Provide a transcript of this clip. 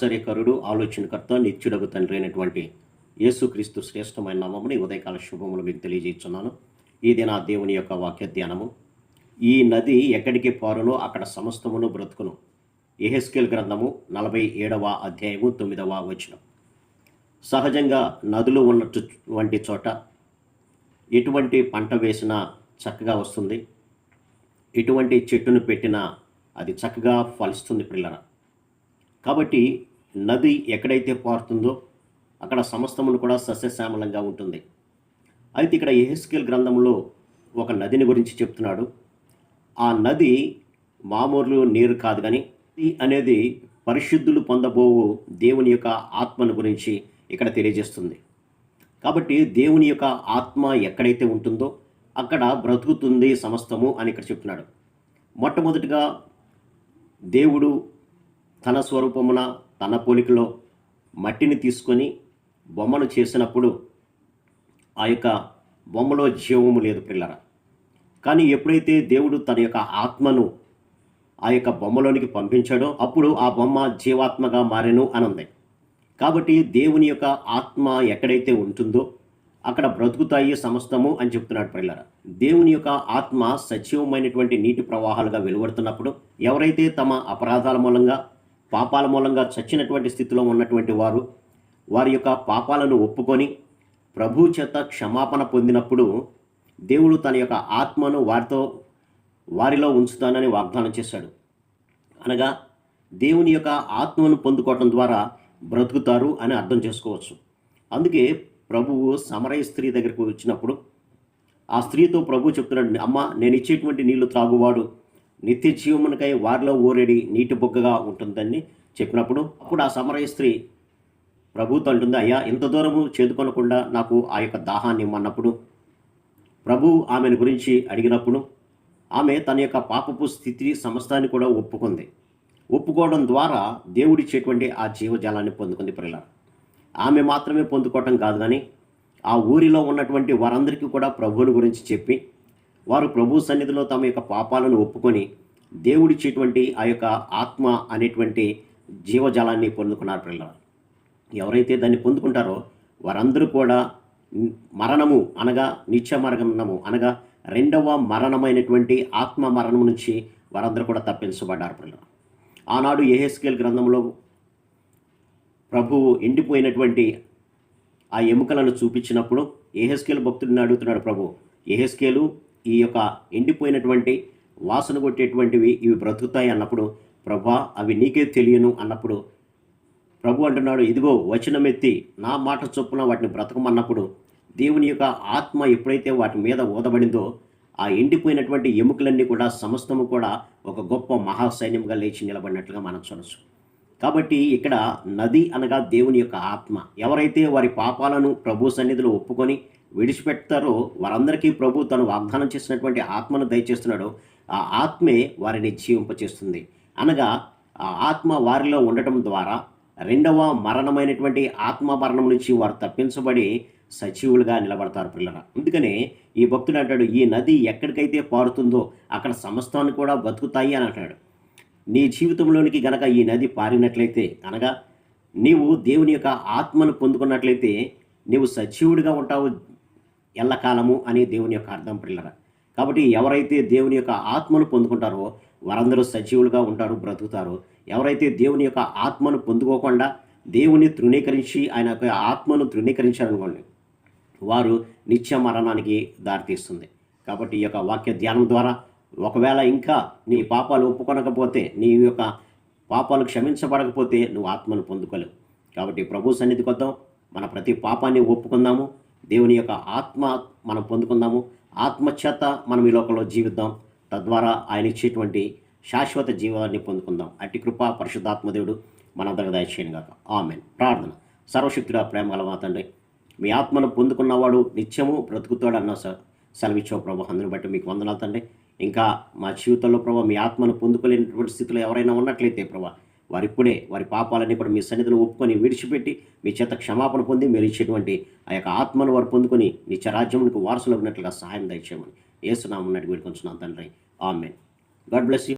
ఆశ్చర్యకరుడు, ఆలోచనకర్త, నిత్యుడగు తండ్రి అయినటువంటి యేసుక్రీస్తు శ్రేష్టమైన నామముని ఉదయకాల శుభములు మీకు తెలియజేస్తున్నాను. ఇది నా దేవుని యొక్క వాక్య ధ్యానము. ఈ నది ఎక్కడికి పారునో అక్కడ సమస్తమును బ్రతుకును. యెహెజ్కేలు గ్రంథము 47వ అధ్యాయము 9వ వచనం. సహజంగా నదులు ఉన్నటువంటి చోట ఎటువంటి పంట వేసినా చక్కగా వస్తుంది. ఎటువంటి చెట్టును పెట్టినా అది చక్కగా ఫలిస్తుంది పిల్లల. కాబట్టి నది ఎక్కడైతే పారుతుందో అక్కడ సమస్తమును కూడా సస్యశ్యామలంగా ఉంటుంది. అయితే ఇక్కడ యెహెజ్కేలు గ్రంథంలో ఒక నదిని గురించి చెప్తున్నాడు. ఆ నది మామూలు నీరు కాదు, కానీ అనేది పరిశుద్ధులు పొందబోవు దేవుని యొక్క ఆత్మను గురించి ఇక్కడ తెలియజేస్తుంది. కాబట్టి దేవుని యొక్క ఆత్మ ఎక్కడైతే ఉంటుందో అక్కడ బ్రతుకుతుంది సమస్తము అని ఇక్కడ చెప్తున్నాడు. మొట్టమొదటిగా దేవుడు తన స్వరూపమున తన పోలికలో మట్టిని తీసుకొని బొమ్మను చేసినప్పుడు ఆ యొక్క బొమ్మలో జీవము లేదు పిల్లరా. కానీ ఎప్పుడైతే దేవుడు తన యొక్క ఆత్మను ఆ యొక్క బొమ్మలోనికి పంపించాడో అప్పుడు ఆ బొమ్మ జీవాత్మగా మారెను అని ఉంది. కాబట్టి దేవుని యొక్క ఆత్మ ఎక్కడైతే ఉంటుందో అక్కడ బ్రతుకుతాయి సమస్తము అని చెప్తున్నాడు పిల్లరా. దేవుని యొక్క ఆత్మ సజీవమైనటువంటి నీటి ప్రవాహాలుగా వెలువడుతున్నప్పుడు ఎవరైతే తమ అపరాధాల మూలంగా పాపాల మూలంగా చచ్చినటువంటి స్థితిలో ఉన్నటువంటి వారి యొక్క పాపాలను ఒప్పుకొని ప్రభు చేత క్షమాపణ పొందినప్పుడు దేవుడు తన యొక్క ఆత్మను వారిలో ఉంచుతానని వాగ్దానం చేశాడు. అనగా దేవుని యొక్క ఆత్మను పొందుకోవటం ద్వారా బ్రతుకుతారు అని అర్థం చేసుకోవచ్చు. అందుకే ప్రభువు సమరయ స్త్రీ దగ్గరికి వచ్చినప్పుడు ఆ స్త్రీతో ప్రభు చెప్తున్నాడు, అమ్మ, నేను ఇచ్చేటువంటి నీళ్లు త్రాగువాడు నిత్య జీవమునకై వారిలో ఊరేడి నీటి బొగ్గగా ఉంటుందని చెప్పినప్పుడు అప్పుడు ఆ సమరయ స్త్రీ ప్రభుతో అంటుంది, అయ్యా, ఇంత దూరము చేదుకొనకుండా నాకు ఆ యొక్క దాహాన్ని ఇమ్మన్నప్పుడు ప్రభు ఆమెను గురించి అడిగినప్పుడు ఆమె తన యొక్క పాపపు స్థితి సమస్తాన్ని కూడా ఒప్పుకోవడం ద్వారా దేవుడిచ్చేటువంటి ఆ జీవజాలాన్ని పొందుకుంది పిల్లలు. ఆమె మాత్రమే పొందుకోవటం కాదు, కానీ ఆ ఊరిలో ఉన్నటువంటి వారందరికీ కూడా ప్రభువుని గురించి చెప్పి వారు ప్రభు సన్నిధిలో తమ యొక్క పాపాలను ఒప్పుకొని దేవుడిచ్చేటువంటి ఆ యొక్క ఆత్మ అనేటువంటి జీవజాలాన్ని పొందుకున్నారు పిల్లలు. ఎవరైతే దాన్ని పొందుకుంటారో వారందరూ కూడా మరణము అనగా నిత్య మరణము అనగా రెండవ మరణమైనటువంటి ఆత్మ మరణం నుంచి వారందరూ కూడా తప్పించబడ్డారు పిల్లలు. ఆనాడు యెహెజ్కేలు గ్రంథంలో ప్రభువు ఎండిపోయినటువంటి ఆ ఎముకలను చూపించినప్పుడు యెహెజ్కేలు భక్తుడిని అడుగుతున్నాడు ప్రభు, యెహెజ్కేలు, ఈ యొక్క ఎండిపోయినటువంటి వాసన కొట్టేటువంటివి ఇవి బ్రతుకుతాయి అన్నప్పుడు, ప్రభా అవి నీకే తెలియను అన్నప్పుడు ప్రభు అంటున్నాడు, ఇదిగో వచనమెత్తి నా మాట చొప్పున వాటిని బ్రతకమన్నప్పుడు దేవుని యొక్క ఆత్మ ఎప్పుడైతే వాటి మీద ఊదబడిందో ఆ ఎండిపోయినటువంటి ఎముకలన్నీ కూడా సమస్తము కూడా ఒక గొప్ప మహాసైన్యంగా లేచి నిలబడినట్లుగా మనం చూడవచ్చు. కాబట్టి ఇక్కడ నది అనగా దేవుని యొక్క ఆత్మ. ఎవరైతే వారి పాపాలను ప్రభు సన్నిధిలో ఒప్పుకొని విడిచిపెడతారో వారందరికీ ప్రభు తను వాగ్దానం చేసినటువంటి ఆత్మను దయచేస్తున్నాడో ఆ ఆత్మే వారిని జీవింపచేస్తుంది. అనగా ఆ ఆత్మ వారిలో ఉండటం ద్వారా రెండవ మరణమైనటువంటి ఆత్మ మరణం నుంచి వారు తప్పించబడి సజీవులుగా నిలబడతారు పిల్లరా. అందుకనే ఈ భక్తుడు అంటాడు, ఈ నది ఎక్కడికైతే పారుతుందో అక్కడ సమస్తాన్ని కూడా బతుకుతాయి అని అంటాడు. నీ జీవితంలోనికి గనక ఈ నది పారినట్లయితే, అనగా నీవు దేవుని యొక్క ఆత్మను పొందుకున్నట్లయితే నీవు సజీవుడిగా ఉంటావు ఎల్లకాలము అని దేవుని యొక్క అర్థం పిల్లరా. కాబట్టి ఎవరైతే దేవుని యొక్క ఆత్మను పొందుకుంటారో వారందరూ సజీవులుగా ఉంటారు, బ్రతుకుతారు. ఎవరైతే దేవుని యొక్క ఆత్మను పొందుకోకుండా దేవుని తృణీకరించి ఆయన యొక్క ఆత్మను తృణీకరించారనుకోండి, వారు నిత్య మరణానికి దారితీస్తుంది. కాబట్టి ఈ యొక్క వాక్య ధ్యానం ద్వారా ఒకవేళ ఇంకా నీ పాపాలు ఒప్పుకొనకపోతే, నీ యొక్క పాపాలు క్షమించబడకపోతే నువ్వు ఆత్మను పొందుకోలేవు. కాబట్టి ప్రభు సన్నిధికి వద్దాం, మన ప్రతి పాపాన్ని ఒప్పుకుందాము, దేవుని యొక్క ఆత్మ మనం పొందుకుందాము, ఆత్మచేత మనం ఈ లోకంలో జీవిద్దాం. తద్వారా ఆయన ఇచ్చేటువంటి శాశ్వత జీవాన్ని పొందుకుందాం. అట్టి కృప పరిశుద్ధాత్మదేవుడు మనందరికీ దయచేయను గాక. ఆమేన్. ప్రార్థన. సర్వశక్తుడా, ప్రేమ గల మా తండ్రి, మీ ఆత్మను పొందుకున్నవాడు నిత్యము బ్రతుకుతాడు అన్న సెలవిచ్చావు ప్రభు. అందుని బట్టి మీకు వందనాలు తండ్రి. ఇంకా మా జీవితంలో ప్రభు మీ ఆత్మను పొందుకోలేనటువంటి స్థితిలో ఎవరైనా ఉన్నట్లయితే ప్రభు వారిప్పుడే వారి పాపాలన్నీ కూడా మీ సన్నిధిలో ఒప్పుకొని విడిచిపెట్టి మీ చేత క్షమాపణ పొంది మీరు ఇచ్చేటువంటి ఆ యొక్క ఆత్మను వారు పొందుకొని నిత్య రాజ్యమునకు వారసులు ఉన్నట్లుగా సహాయం దయచేయమని యేసు నామమున అడిగి వేడుకొంచున్నాను తండ్రి. ఆమేన్. God bless you.